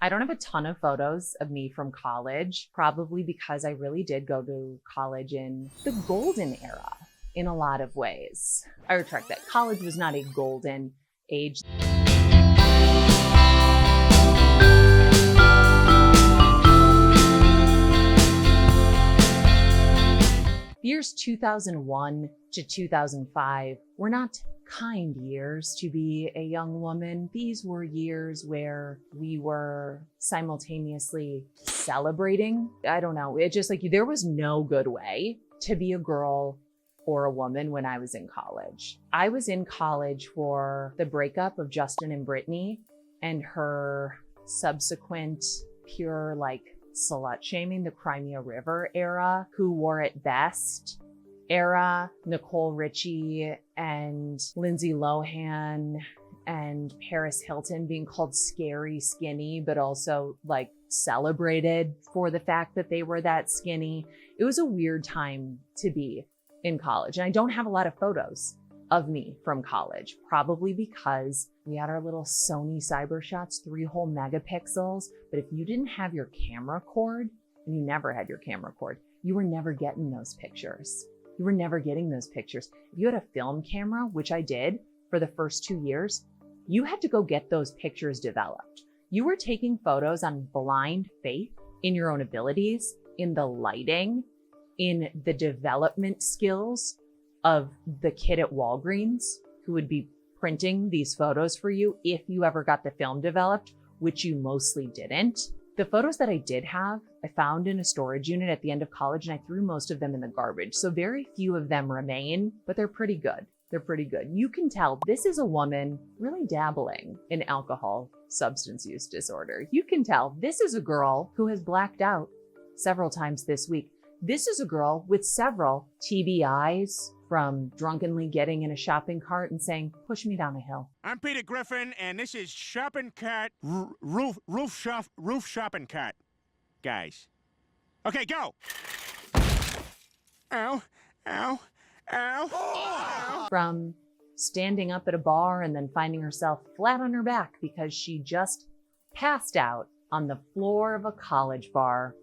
I don't have a ton of photos of me from college, probably because I really did go to college in the golden era in a lot of ways. I retract that. College was not a golden age. Years 2001 to 2005 were not kind years to be a young woman. These were years where we were simultaneously celebrating. I don't know. It just like there was no good way to be a girl or a woman when I was in college. I was in college for the breakup of Justin and Brittany and her subsequent pure like slut shaming, the Crimea River era, Who Wore It Best era, Nicole Richie and Lindsay Lohan and Paris Hilton being called scary skinny, but also like celebrated for the fact that they were that skinny. It was a weird time to be in college. And I don't have a lot of photos of me from college, probably because we had our little Sony Cybershots 3-hole megapixels. But if you didn't have your camera cord, and you never had your camera cord, you were never getting those pictures. You were never getting those pictures. If you had a film camera, which I did for the first 2 years, you had to go get those pictures developed. You were taking photos on blind faith in your own abilities, in the lighting, in the development skills of the kid at Walgreens who would be printing these photos for you if you ever got the film developed, which you mostly didn't. The photos that I did have, I found in a storage unit at the end of college, and I threw most of them in the garbage. So very few of them remain, but they're pretty good. They're pretty good. You can tell this is a woman really dabbling in alcohol substance use disorder. You can tell this is a girl who has blacked out several times this week. This is a girl with several TBIs from drunkenly getting in a shopping cart and saying, push me down a hill. I'm Peter Griffin, and this is Shopping Cart, roof shopping cart, guys. Okay, go. Ow, ow, ow, ow. From standing up at a bar and then finding herself flat on her back because she just passed out on the floor of a college bar,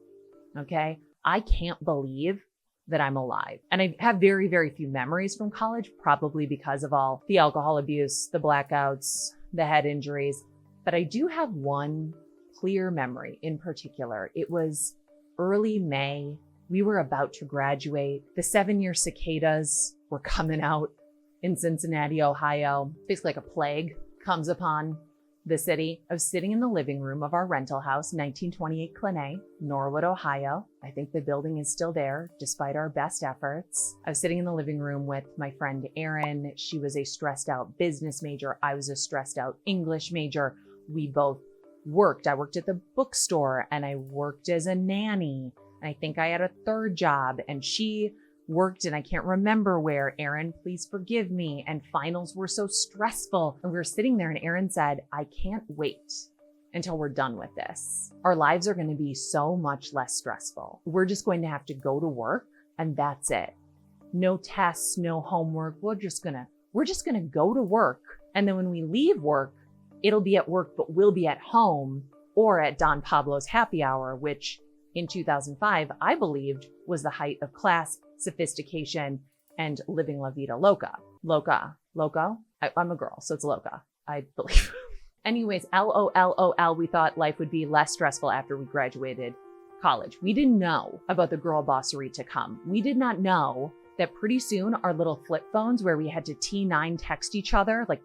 okay? I can't believe that I'm alive. And I have very, very few memories from college, probably because of all the alcohol abuse, the blackouts, the head injuries. But I do have one clear memory in particular. It was early May. We were about to graduate. The 7-year cicadas were coming out in Cincinnati, Ohio. Basically like a plague comes upon the city. I was sitting in the living room of our rental house, 1928 Clenay, Norwood, Ohio. I think the building is still there, despite our best efforts. I was sitting in the living room with my friend Erin. She was a stressed out business major. I was a stressed out English major. We both worked. I worked at the bookstore and I worked as a nanny. And I think I had a third job, and she worked and I can't remember where. Erin, please forgive me. And finals were so stressful. And we were sitting there and Erin said, I can't wait until we're done with this. Our lives are going to be so much less stressful. We're just going to have to go to work and that's it. No tests, no homework. We're just going to go to work. And then when we leave work, it'll be at work, but we'll be at home or at Don Pablo's happy hour, which in 2005, I believed was the height of class, sophistication, and living La Vida Loca. Loco? I'm a girl, so it's loca, I believe. Anyways, LOL, we thought life would be less stressful after we graduated college. We didn't know about the girl bossery to come. We did not know that pretty soon our little flip phones where we had to T9 text each other, like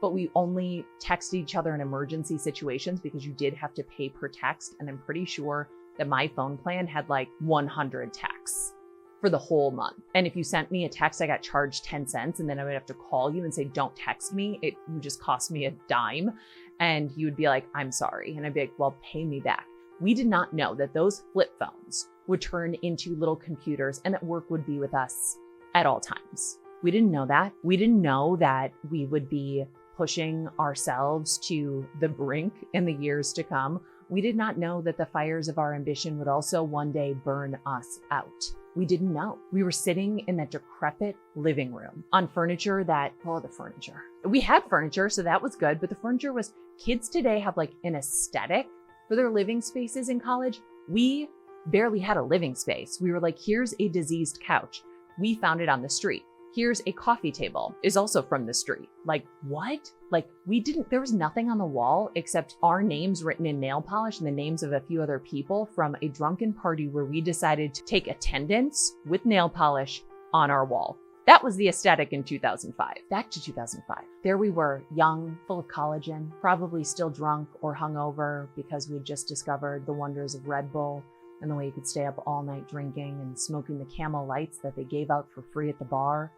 but we only texted each other in emergency situations because you did have to pay per text. And I'm pretty sure that my phone plan had like 100 texts for the whole month. And if you sent me a text, I got charged 10 cents and then I would have to call you and say, don't text me. It would just cost me a dime. And you would be like, I'm sorry. And I'd be like, well, pay me back. We did not know that those flip phones would turn into little computers and that work would be with us at all times. We didn't know that. We didn't know that we would be pushing ourselves to the brink in the years to come. We did not know that the fires of our ambition would also one day burn us out. We didn't know. We were sitting in that decrepit living room on furniture the furniture. We had furniture, so that was good, but the furniture was, kids today have like an aesthetic for their living spaces in college. We barely had a living space. We were like, here's a diseased couch. We found it on the street. Here's a coffee table, is also from the street. Like, what? Like, there was nothing on the wall except our names written in nail polish and the names of a few other people from a drunken party where we decided to take attendance with nail polish on our wall. That was the aesthetic in 2005. Back to 2005. There we were, young, full of collagen, probably still drunk or hungover because we had just discovered the wonders of Red Bull and the way you could stay up all night drinking and smoking the Camel Lights that they gave out for free at the bar.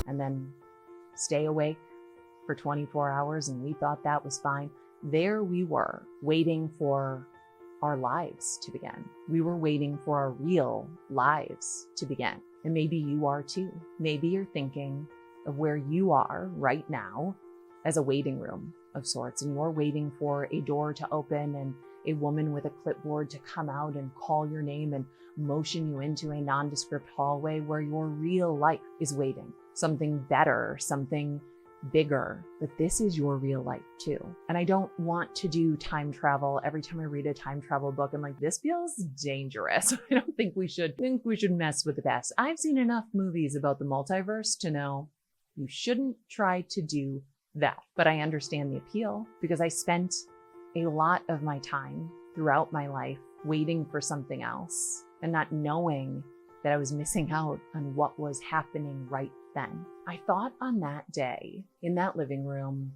And then stay awake for 24 hours, and we thought that was fine. There we were, waiting for our lives to begin. We were waiting for our real lives to begin. And maybe you are too. Maybe you're thinking of where you are right now as a waiting room of sorts, and you're waiting for a door to open and a woman with a clipboard to come out and call your name and motion you into a nondescript hallway where your real life is waiting. Something better, something bigger, but this is your real life too. And I don't want to do time travel. Every time I read a time travel book, I'm like, this feels dangerous. I don't think we should mess with the past. I've seen enough movies about the multiverse to know you shouldn't try to do that. But I understand the appeal because I spent a lot of my time throughout my life waiting for something else and not knowing that I was missing out on what was happening right then. I thought on that day in that living room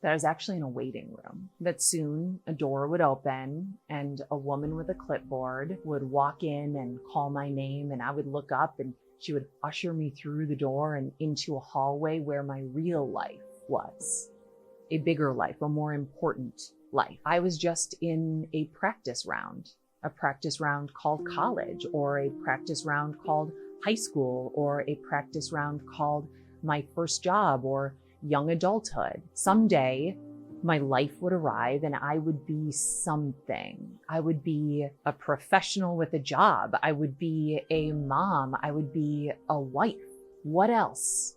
that I was actually in a waiting room, that soon a door would open and a woman with a clipboard would walk in and call my name, and I would look up and she would usher me through the door and into a hallway where my real life was. A bigger life, a more important life. I was just in a practice round called college, or a practice round called high school, or a practice round called my first job or young adulthood. Someday my life would arrive and I would be something. I would be a professional with a job. I would be a mom. I would be a wife. What else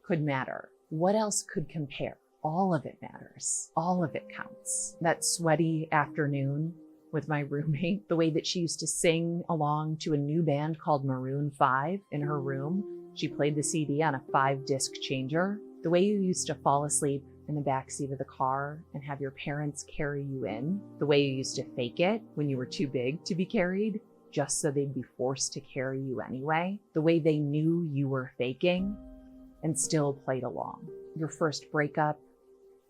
could matter? What else could compare? All of it matters. All of it counts. That sweaty afternoon with my roommate, the way that she used to sing along to a new band called Maroon 5 in her room. She played the CD on a 5-disc changer. The way you used to fall asleep in the backseat of the car and have your parents carry you in. The way you used to fake it when you were too big to be carried, just so they'd be forced to carry you anyway. The way they knew you were faking and still played along. Your first breakup,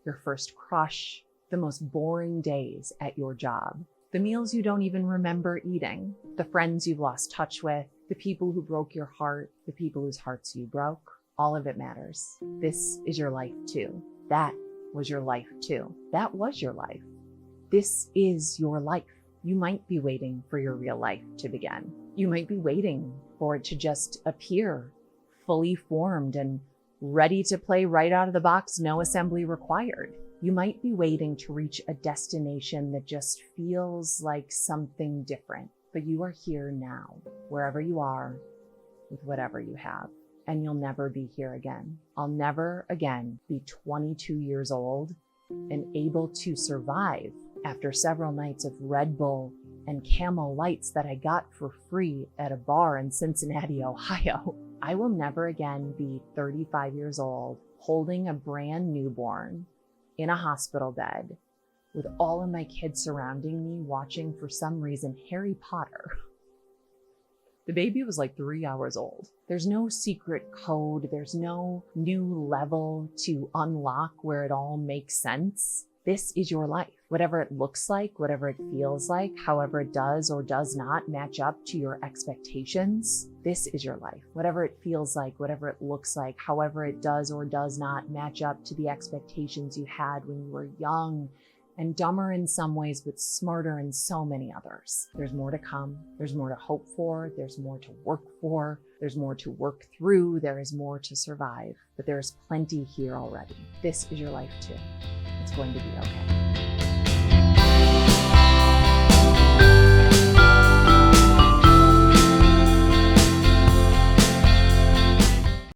your first crush, the most boring days at your job. The meals you don't even remember eating, the friends you've lost touch with, the people who broke your heart, the people whose hearts you broke. All of it matters. This is your life too. That was your life too. That was your life. This is your life. You might be waiting for your real life to begin. You might be waiting for it to just appear fully formed and ready to play right out of the box, no assembly required. You might be waiting to reach a destination that just feels like something different, but you are here now, wherever you are, with whatever you have, and you'll never be here again. I'll never again be 22 years old and able to survive after several nights of Red Bull and Camel Lights that I got for free at a bar in Cincinnati, Ohio. I will never again be 35 years old, holding a brand newborn in a hospital bed with all of my kids surrounding me, watching, for some reason, Harry Potter. The baby was like 3 hours old. There's no secret code. There's no new level to unlock where it all makes sense. This is your life. Whatever it looks like, whatever it feels like, however it does or does not match up to your expectations, this is your life. Whatever it feels like, whatever it looks like, however it does or does not match up to the expectations you had when you were young and dumber in some ways, but smarter in so many others. There's more to come. There's more to hope for. There's more to work for. There's more to work through. There is more to survive, but there's plenty here already. This is your life too. It's going to be okay.